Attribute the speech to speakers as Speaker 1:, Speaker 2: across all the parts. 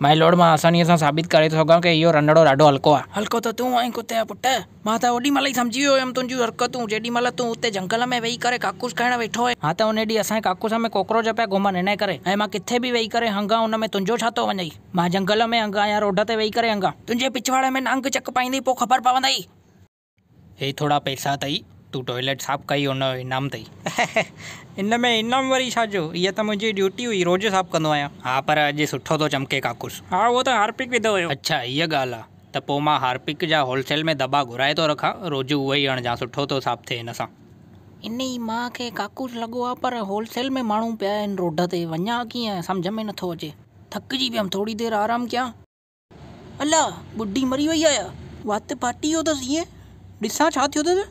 Speaker 1: My Lord मां आसानी सां साबित करे थो सघां कि इहो रंधिड़ो ॾाढो हल्को आहे। हल्को त तूं आहीं कुते जा पुट। मां त ओॾी महिल ई सम्झी वियो हुयमि तुंहिंजियूं हरकतूं जेॾी महिल तूं उते जंगल में वेही करे काकूस खाइण वेठो हुए। हा त उन ॾींहुं असांजे काकूस में कोकरोच पिया घुमनि हिन करे, ऐं मां किथे बि वेही करे हंगा उन में तुंहिंजो छा थो वञई। मां जंगल में हंगा या रोड ते वेही करे हंगा, तुंहिंजे पिछवाड़े में नांग चक पाईंदी पोइ ख़बर पवंदई। हे थोड़ा पैसा अथई, तूं टॉयलेट साफ़ कई हुन जो इनाम अथई। इन में इनाम वरी छाजो, इहा त मुंहिंजी ड्यूटी हुई, रोज़ साफ़ कंदो आहियां। हा पर अॼु सुठो थो चमके काकूस। हा उहो त हार्पिक विधो हुयो। अच्छा इहा ॻाल्हि आहे, त पोइ मां हार्पिक जा होलसेल में दॿा घुराए थो रखां, रोज़ उहो ई हणजां, सुठो थो साफ़ थिए हिन सां। इन ई मां खे काकूस लॻो आहे, पर होलसेल में माण्हू पिया आहिनि रोड ते, वञा कीअं सम्झ में नथो अचे। थकिजी पियमि, थोरी देरि आराम कयां। अला बुढ़ी मरी वई आहे, वात फाटी वियो अथसि ईअं। ॾिसां छा थियो अथसि।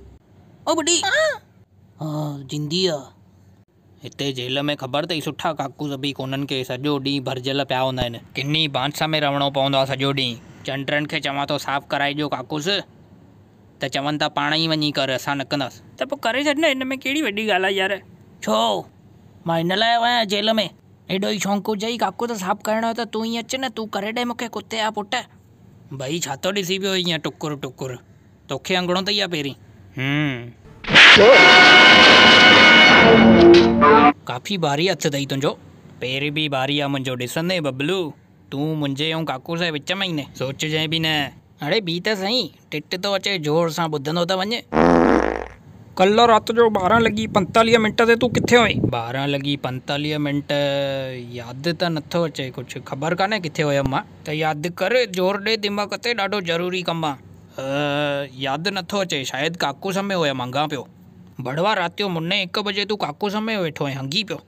Speaker 1: ओ बुढ़ी हा जिंदी आहे। हिते जेल में ख़बर अथई सुठा काकूस बि कोन्हनि के सॼो ॾींहुं भरिजियल पिया हूंदा आहिनि, किनी बांस में रहणो पवंदो आहे सॼो ॾींहुं। चंडनि खे चवां थो साफ़ कराइजो काकूस, त चवनि था पाण ई वञी कर, असां न कंदासीं। त पोइ करे छॾ न, हिन में कहिड़ी वॾी ॻाल्हि आहे यार। छो मां हिन लाइ आहियां जेल में, एॾो ई शौंक़ु हुजई काकूस साफ़ करणो त तूं ई अचु न, तूं करे ॾे मूंखे कुते जा पुट। भई छा थो ॾिसी पियो ईअं टुकुर टुकुर, तोखे अंगड़ो अथई या पहिरीं। काफ़ी भारी हथु अथई तुंहिंजो, पेर बि भारी आहे मुंहिंजो, ॾिसंदे बबलू तूं मुंहिंजे ऐं काकूस जे विच में ई न, सोचजांइ बि न। अड़े बी त सही, टिट थो अचे जोर सां, ॿुधंदो त वञे। कल्ह राति जो 12:45 ते तूं किथे हुई। 12:45 यादि त नथो अचे कुझु, ख़बर कान्हे किथे हुयमि मां, त यादि कर, जोर ॾे दिमाग़ ते, ॾाढो ज़रूरी कमु आहे। यादि नथो अचे, शायदि काकूस में हुयमि, हंगा पियो। बड़वा राति जो मुने 1 बजे तूं काकूस में वेठो ऐं हंगी पियो।